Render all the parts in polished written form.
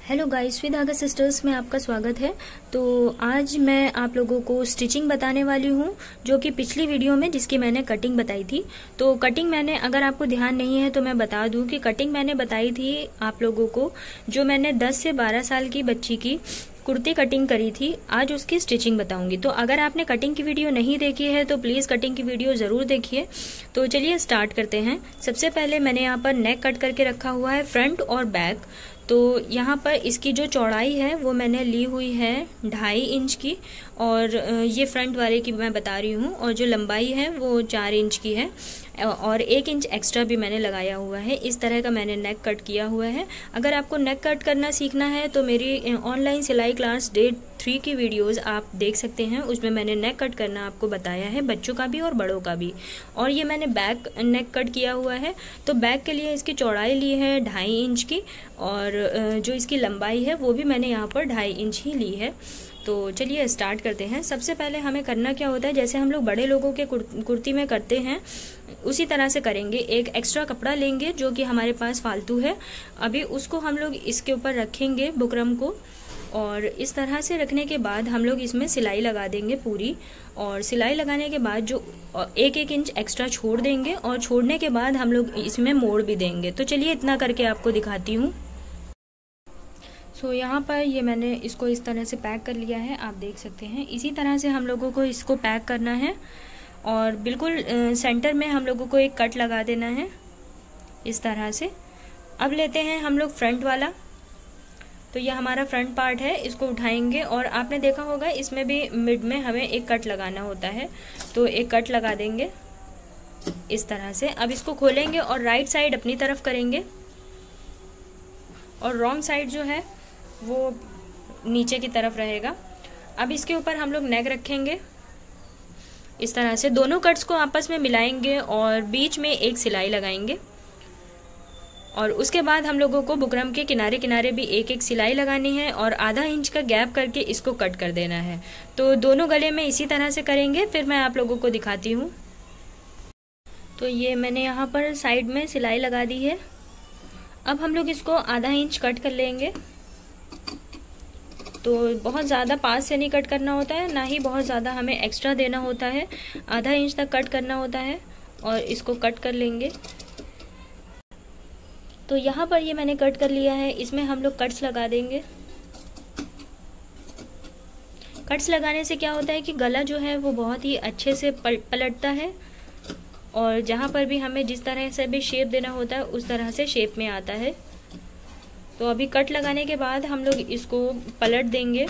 Hello guys, with धागा sisters में आपका स्वागत है। तो आज मैं आप लोगों को स्टिचिंग बताने वाली हूँ, जो कि पिछली वीडियो में जिसकी मैंने कटिंग बताई थी। तो कटिंग मैंने, अगर आपको ध्यान नहीं है तो मैं बता दूं कि कटिंग मैंने बताई थी आप लोगों को, जो मैंने 10 से 12 साल की बच्ची की कुर्ती कटिंग करी थी। आज उसकी स्टिचिंग बताऊंगी। तो अगर आपने कटिंग की वीडियो नहीं देखी है तो प्लीज कटिंग की वीडियो जरूर देखिए। तो चलिए स्टार्ट करते हैं। सबसे पहले मैंने यहाँ पर नेक कट करके रखा हुआ है, फ्रंट और बैक। तो यहाँ पर इसकी जो चौड़ाई है वो मैंने ली हुई है 2.5 इंच की, और ये फ्रंट वाले की मैं बता रही हूँ, और जो लंबाई है वो 4 इंच की है, और 1 इंच एक्स्ट्रा भी मैंने लगाया हुआ है। इस तरह का मैंने नेक कट किया हुआ है। अगर आपको नेक कट करना सीखना है तो मेरी ऑनलाइन सिलाई क्लास डे 3 की वीडियोस आप देख सकते हैं। उसमें मैंने नेक कट करना आपको बताया है, बच्चों का भी और बड़ों का भी। और ये मैंने बैक नेक कट किया हुआ है। तो बैक के लिए इसकी चौड़ाई ली है 2.5 इंच की, और जो इसकी लंबाई है वो भी मैंने यहाँ पर 2.5 इंच ही ली है। तो चलिए स्टार्ट करते हैं। सबसे पहले हमें करना क्या होता है, जैसे हम लोग बड़े लोगों के कुर्ती में करते हैं उसी तरह से करेंगे। एक एक्स्ट्रा कपड़ा लेंगे जो कि हमारे पास फालतू है, अभी उसको हम लोग इसके ऊपर रखेंगे बुकरम को, और इस तरह से रखने के बाद हम लोग इसमें सिलाई लगा देंगे पूरी। और सिलाई लगाने के बाद जो 1-1 इंच एक्स्ट्रा छोड़ देंगे, और छोड़ने के बाद हम लोग इसमें मोड़ भी देंगे। तो चलिए इतना करके आपको दिखाती हूँ। सो यहाँ पर ये मैंने इसको इस तरह से पैक कर लिया है, आप देख सकते हैं। इसी तरह से हम लोगों को इसको पैक करना है, और बिल्कुल सेंटर में हम लोगों को एक कट लगा देना है इस तरह से। अब लेते हैं हम लोग फ्रंट वाला। तो ये हमारा फ्रंट पार्ट है, इसको उठाएंगे, और आपने देखा होगा इसमें भी मिड में हमें एक कट लगाना होता है। तो एक कट लगा देंगे इस तरह से। अब इसको खोलेंगे और राइट साइड अपनी तरफ करेंगे, और रॉन्ग साइड जो है वो नीचे की तरफ रहेगा। अब इसके ऊपर हम लोग नेक रखेंगे इस तरह से। दोनों कट्स को आपस में मिलाएंगे और बीच में एक सिलाई लगाएंगे, और उसके बाद हम लोगों को बुकरम के किनारे किनारे भी एक एक सिलाई लगानी है, और आधा इंच का गैप करके इसको कट कर देना है। तो दोनों गले में इसी तरह से करेंगे, फिर मैं आप लोगों को दिखाती हूँ। तो ये मैंने यहाँ पर साइड में सिलाई लगा दी है। अब हम लोग इसको आधा इंच कट कर लेंगे। तो बहुत ज़्यादा पास से नहीं कट करना होता है, ना ही बहुत ज़्यादा हमें एक्स्ट्रा देना होता है। आधा इंच तक कट करना होता है, और इसको कट कर लेंगे। तो यहाँ पर ये मैंने कट कर लिया है। इसमें हम लोग कट्स लगा देंगे। कट्स लगाने से क्या होता है कि गला जो है वो बहुत ही अच्छे से पलटता है, और जहाँ पर भी हमें जिस तरह से भी शेप देना होता है उस तरह से शेप में आता है। तो अभी कट लगाने के बाद हम लोग इसको पलट देंगे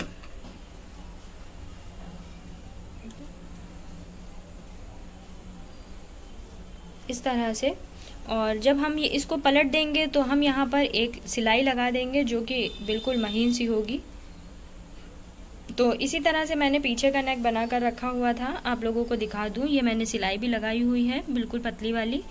इस तरह से। और जब हम ये इसको पलट देंगे तो हम यहाँ पर एक सिलाई लगा देंगे जो कि बिल्कुल महीन सी होगी। तो इसी तरह से मैंने पीछे का नेक बना कर रखा हुआ था, आप लोगों को दिखा दूं। ये मैंने सिलाई भी लगाई हुई है बिल्कुल पतली वाली।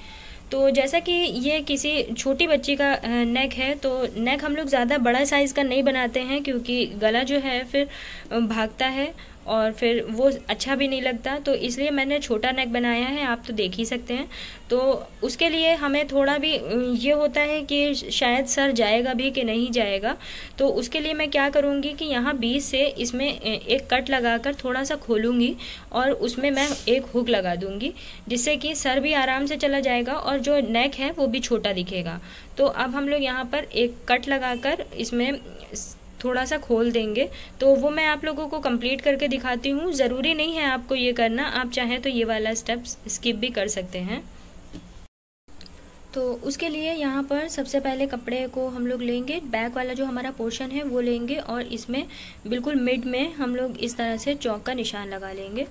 तो जैसा कि ये किसी छोटी बच्ची का नेक है, तो नेक हम लोग ज़्यादा बड़ा साइज़ का नहीं बनाते हैं, क्योंकि गला जो है फिर भागता है और फिर वो अच्छा भी नहीं लगता। तो इसलिए मैंने छोटा नेक बनाया है, आप तो देख ही सकते हैं। तो उसके लिए हमें थोड़ा भी ये होता है कि शायद सर जाएगा भी कि नहीं जाएगा। तो उसके लिए मैं क्या करूँगी कि यहाँ बीच से इसमें एक कट लगाकर थोड़ा सा खोलूँगी, और उसमें मैं एक हुक लगा दूँगी, जिससे कि सर भी आराम से चला जाएगा और जो नेक है वो भी छोटा दिखेगा। तो अब हम लोग यहाँ पर एक कट लगाकर इसमें थोड़ा सा खोल देंगे। तो वो मैं आप लोगों को कंप्लीट करके दिखाती हूँ। ज़रूरी नहीं है आपको ये करना, आप चाहें तो ये वाला स्टेप स्किप भी कर सकते हैं। तो उसके लिए यहाँ पर सबसे पहले कपड़े को हम लोग लेंगे, बैक वाला जो हमारा पोर्शन है वो लेंगे, और इसमें बिल्कुल मिड में हम लोग इस तरह से चौक का निशान लगा लेंगे।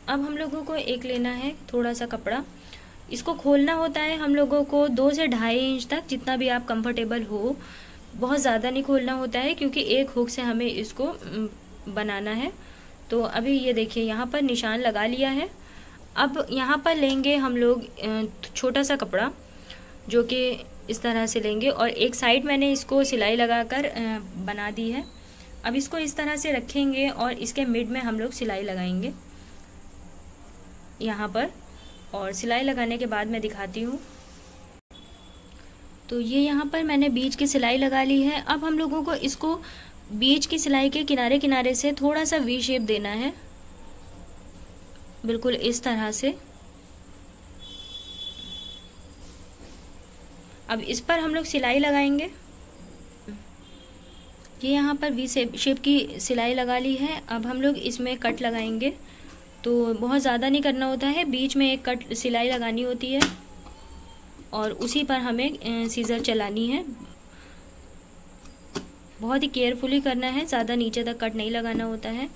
अब हम लोगों को एक लेना है थोड़ा सा कपड़ा, इसको खोलना होता है हम लोगों को 2 से 2.5 इंच तक, जितना भी आप कंफर्टेबल हो। बहुत ज़्यादा नहीं खोलना होता है, क्योंकि एक हुक से हमें इसको बनाना है। तो अभी ये देखिए यहाँ पर निशान लगा लिया है। अब यहाँ पर लेंगे हम लोग छोटा सा कपड़ा, जो कि इस तरह से लेंगे, और एक साइड मैंने इसको सिलाई लगाकर बना दी है। अब इसको इस तरह से रखेंगे, और इसके मिड में हम लोग सिलाई लगाएंगे यहाँ पर। और सिलाई लगाने के बाद मैं दिखाती हूँ। तो ये यहाँ पर मैंने बीच की सिलाई लगा ली है। अब हम लोगों को इसको बीच की सिलाई के किनारे किनारे से थोड़ा सा वी शेप देना है, बिल्कुल इस तरह से। अब इस पर हम लोग सिलाई लगाएंगे। ये यहाँ पर वी शेप की सिलाई लगा ली है। अब हम लोग इसमें कट लगाएंगे। तो बहुत ज़्यादा नहीं करना होता है, बीच में एक कट सिलाई लगानी होती है और उसी पर हमें सीजर चलानी है। बहुत ही केयरफुली करना है, ज़्यादा नीचे तक कट नहीं लगाना होता है।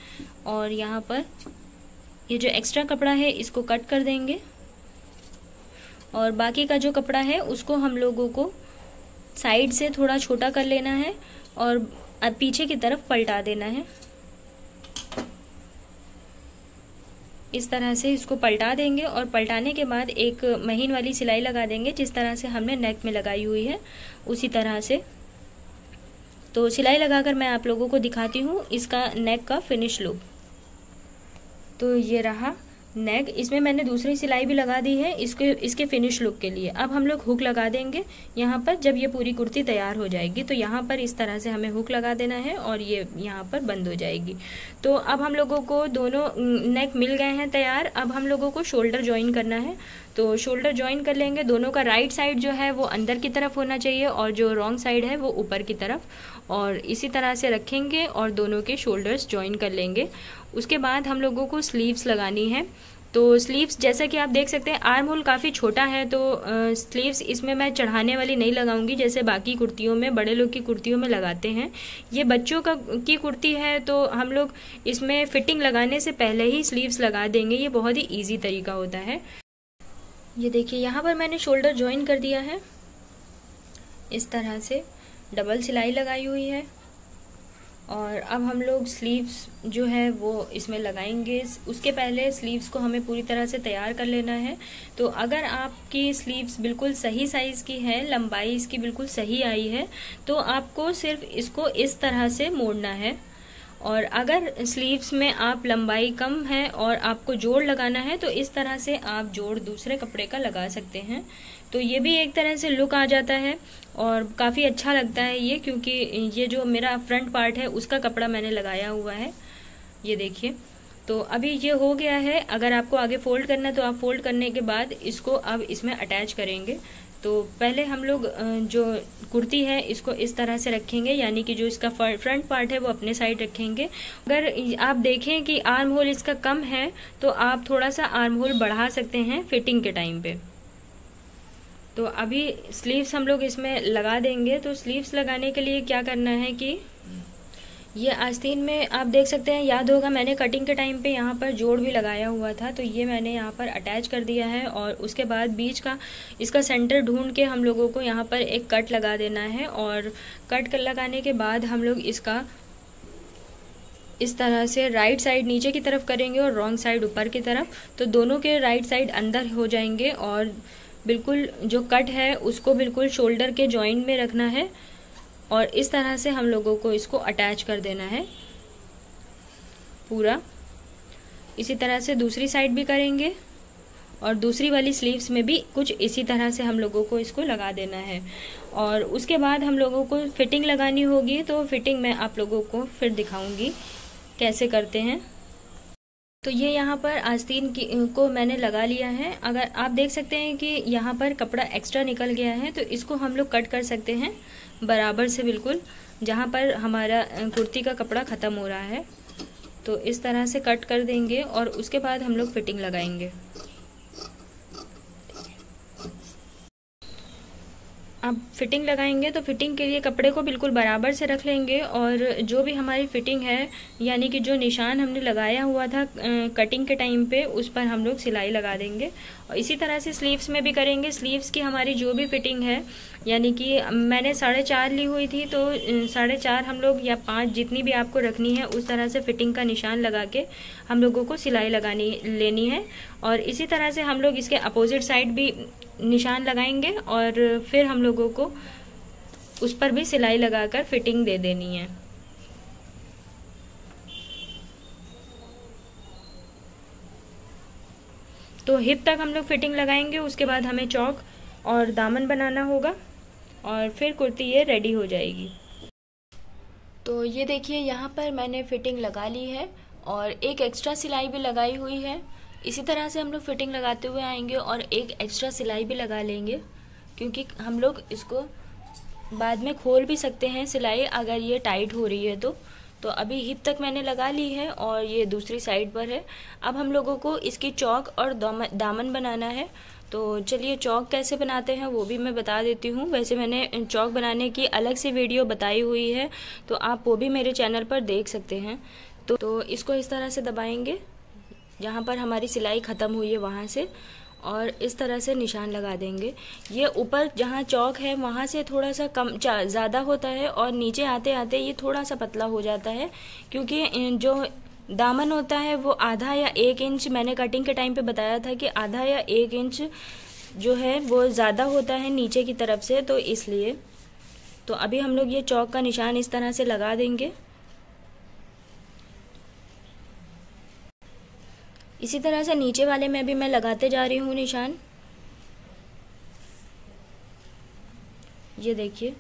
और यहाँ पर ये जो एक्स्ट्रा कपड़ा है इसको कट कर देंगे और बाकी का जो कपड़ा है उसको हम लोगों को साइड से थोड़ा छोटा कर लेना है और पीछे की तरफ पलटा देना है। इस तरह से इसको पलटा देंगे और पलटाने के बाद एक महीन वाली सिलाई लगा देंगे, जिस तरह से हमने नेक में लगाई हुई है उसी तरह से। तो सिलाई लगाकर मैं आप लोगों को दिखाती हूँ इसका नेक का फिनिश लुक। तो ये रहा नेक, इसमें मैंने दूसरी सिलाई भी लगा दी है इसके फिनिश लुक के लिए। अब हम लोग हुक लगा देंगे यहाँ पर। जब ये पूरी कुर्ती तैयार हो जाएगी तो यहाँ पर इस तरह से हमें हुक लगा देना है और ये यहाँ पर बंद हो जाएगी। तो अब हम लोगों को दोनों नेक मिल गए हैं तैयार। अब हम लोगों को शोल्डर ज्वाइन करना है। तो शोल्डर ज्वाइन कर लेंगे। दोनों का राइट साइड जो है वो अंदर की तरफ होना चाहिए और जो रॉन्ग साइड है वो ऊपर की तरफ, और इसी तरह से रखेंगे और दोनों के शोल्डर्स ज्वाइन कर लेंगे। उसके बाद हम लोगों को स्लीव्स लगानी है। तो स्लीव्स जैसा कि आप देख सकते हैं आर्म होल काफ़ी छोटा है, तो स्लीव्स इसमें मैं चढ़ाने वाली नहीं लगाऊंगी जैसे बाकी कुर्तियों में, बड़े लोग की कुर्तियों में लगाते हैं। ये बच्चों की कुर्ती है तो हम लोग इसमें फिटिंग लगाने से पहले ही स्लीव्स लगा देंगे। ये बहुत ही ईजी तरीका होता है। ये देखिए यहाँ पर मैंने शोल्डर ज्वाइन कर दिया है, इस तरह से डबल सिलाई लगाई हुई है। और अब हम लोग स्लीव्स जो है वो इसमें लगाएंगे। उसके पहले स्लीव्स को हमें पूरी तरह से तैयार कर लेना है। तो अगर आपकी स्लीव्स बिल्कुल सही साइज़ की है, लंबाई इसकी बिल्कुल सही आई है, तो आपको सिर्फ इसको इस तरह से मोड़ना है। और अगर स्लीव्स में आप लंबाई कम है और आपको जोड़ लगाना है तो इस तरह से आप जोड़ दूसरे कपड़े का लगा सकते हैं। तो ये भी एक तरह से लुक आ जाता है और काफ़ी अच्छा लगता है ये, क्योंकि ये जो मेरा फ्रंट पार्ट है उसका कपड़ा मैंने लगाया हुआ है। ये देखिए, तो अभी ये हो गया है। अगर आपको आगे फोल्ड करना है तो आप फोल्ड करने के बाद इसको अब इसमें अटैच करेंगे। तो पहले हम लोग जो कुर्ती है इसको इस तरह से रखेंगे, यानी कि जो इसका फ्रंट पार्ट है वो अपने साइड रखेंगे। अगर आप देखें कि आर्म होल इसका कम है तो आप थोड़ा सा आर्म होल बढ़ा सकते हैं फिटिंग के टाइम पे। तो अभी स्लीव्स हम लोग इसमें लगा देंगे। तो स्लीव्स लगाने के लिए क्या करना है कि ये आस्तीन में आप देख सकते हैं, याद होगा मैंने कटिंग के टाइम पे यहाँ पर जोड़ भी लगाया हुआ था, तो ये मैंने यहाँ पर अटैच कर दिया है। और उसके बाद बीच का इसका सेंटर ढूंढ के हम लोगों को यहाँ पर एक कट लगा देना है। और कट लगाने के बाद हम लोग इसका इस तरह से राइट साइड नीचे की तरफ करेंगे और रॉन्ग साइड ऊपर की तरफ। तो दोनों के राइट साइड अंदर हो जाएंगे और बिल्कुल जो कट है उसको बिल्कुल शोल्डर के जॉइंट में रखना है और इस तरह से हम लोगों को इसको अटैच कर देना है पूरा। इसी तरह से दूसरी साइड भी करेंगे और दूसरी वाली स्लीव्स में भी कुछ इसी तरह से हम लोगों को इसको लगा देना है। और उसके बाद हम लोगों को फिटिंग लगानी होगी, तो फिटिंग मैं आप लोगों को फिर दिखाऊंगी कैसे करते हैं। तो ये यहाँ पर आस्तीन को मैंने लगा लिया है। अगर आप देख सकते हैं कि यहाँ पर कपड़ा एक्स्ट्रा निकल गया है तो इसको हम लोग कट कर सकते हैं बराबर से, बिल्कुल जहाँ पर हमारा कुर्ती का कपड़ा ख़त्म हो रहा है। तो इस तरह से कट कर देंगे और उसके बाद हम लोग फिटिंग लगाएंगे। अब फिटिंग लगाएंगे तो फिटिंग के लिए कपड़े को बिल्कुल बराबर से रख लेंगे और जो भी हमारी फिटिंग है, यानी कि जो निशान हमने लगाया हुआ था कटिंग के टाइम पे, उस पर हम लोग सिलाई लगा देंगे। और इसी तरह से स्लीव्स में भी करेंगे। स्लीव्स की हमारी जो भी फिटिंग है, यानी कि मैंने 4.5 ली हुई थी, तो 4.5 हम लोग या 5 जितनी भी आपको रखनी है उस तरह से फिटिंग का निशान लगा के हम लोगों को सिलाई लेनी है। और इसी तरह से हम लोग इसके अपोजिट साइड भी निशान लगाएंगे और फिर हम लोगों को उस पर भी सिलाई लगाकर फिटिंग दे देनी है। तो हिप तक हम लोग फिटिंग लगाएंगे। उसके बाद हमें चौक और दामन बनाना होगा। और फिर कुर्ती ये रेडी हो जाएगी। तो ये देखिए यहाँ पर मैंने फिटिंग लगा ली है और एक एक्स्ट्रा सिलाई भी लगाई हुई है। इसी तरह से हम लोग फिटिंग लगाते हुए आएंगे और एक एक्स्ट्रा सिलाई भी लगा लेंगे, क्योंकि हम लोग इसको बाद में खोल भी सकते हैं सिलाई अगर ये टाइट हो रही है तो अभी हिप तक मैंने लगा ली है और ये दूसरी साइड पर है। अब हम लोगों को इसकी चौक और दामन बनाना है। तो चलिए चौक कैसे बनाते हैं वो भी मैं बता देती हूँ। वैसे मैंने चौक बनाने की अलग से वीडियो बताई हुई है, तो आप वो भी मेरे चैनल पर देख सकते हैं। तो इसको इस तरह से दबाएंगे जहाँ पर हमारी सिलाई ख़त्म हुई है वहाँ से, और इस तरह से निशान लगा देंगे। ये ऊपर जहाँ चौक है वहाँ से थोड़ा सा कम ज़्यादा होता है और नीचे आते आते ये थोड़ा सा पतला हो जाता है, क्योंकि जो दामन होता है वो आधा या 1 इंच, मैंने कटिंग के टाइम पे बताया था कि आधा या 1 इंच जो है वो ज़्यादा होता है नीचे की तरफ से, तो इसलिए। तो अभी हम लोग ये चौक का निशान इस तरह से लगा देंगे। इसी तरह से नीचे वाले में भी मैं लगाते जा रही हूँ निशान। ये देखिए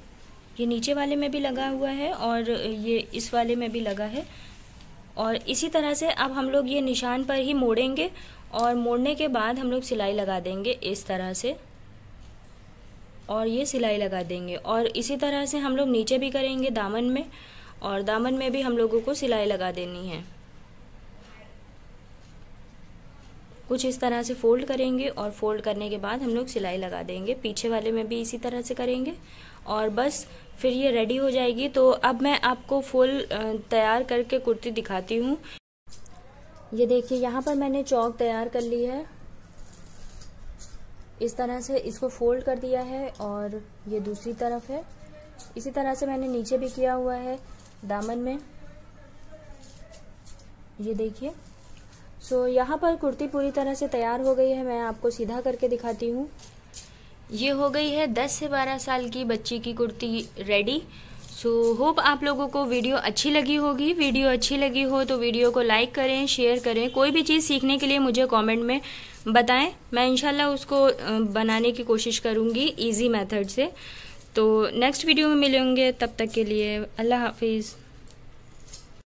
ये नीचे वाले में भी लगा हुआ है और ये इस वाले में भी लगा है। और इसी तरह से अब हम लोग ये निशान पर ही मोड़ेंगे और मोड़ने के बाद हम लोग सिलाई लगा देंगे इस तरह से, और ये सिलाई लगा देंगे। और इसी तरह से हम लोग नीचे भी करेंगे दामन में, और दामन में भी हम लोगों को सिलाई लगा देनी है। कुछ इस तरह से फोल्ड करेंगे और फोल्ड करने के बाद हम लोग सिलाई लगा देंगे। पीछे वाले में भी इसी तरह से करेंगे और बस फिर ये रेडी हो जाएगी। तो अब मैं आपको फुल तैयार करके कुर्ती दिखाती हूँ। ये देखिए यहाँ पर मैंने चौक तैयार कर ली है। इस तरह से इसको फोल्ड कर दिया है और ये दूसरी तरफ है। इसी तरह से मैंने नीचे भी किया हुआ है दामन में। ये देखिए यहाँ पर कुर्ती पूरी तरह से तैयार हो गई है। मैं आपको सीधा करके दिखाती हूँ। ये हो गई है 10 से 12 साल की बच्ची की कुर्ती रेडी। होप आप लोगों को वीडियो अच्छी लगी होगी। वीडियो अच्छी लगी हो तो वीडियो को लाइक करें, शेयर करें। कोई भी चीज़ सीखने के लिए मुझे कमेंट में बताएं, मैं इंशाल्लाह उसको बनाने की कोशिश करूँगी इजी मेथड से। तो नेक्स्ट वीडियो में मिलेंगे, तब तक के लिए अल्लाह हाफिज़।